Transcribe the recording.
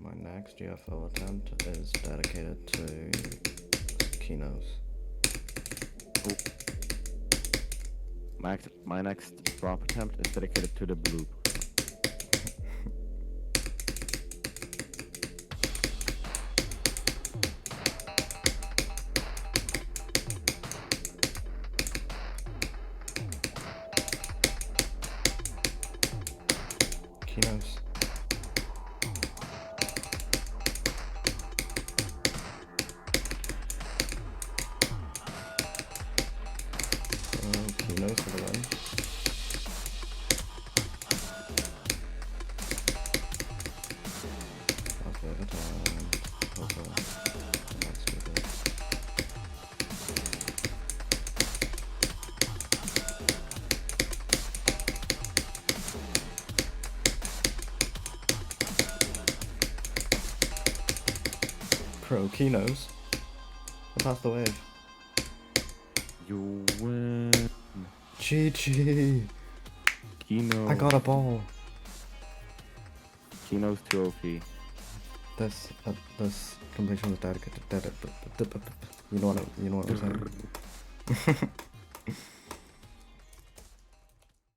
My next UFO attempt is dedicated to Kinos. My next drop attempt is dedicated to the blue. Kinos. Kinos for the win. Last wave attempt. Hopefully. Not stupid. Pro Kinos. I passed the wave. You win. GG. Kino. I got a ball. Kino's too OP. This completion was dedicated. You know what I'm saying.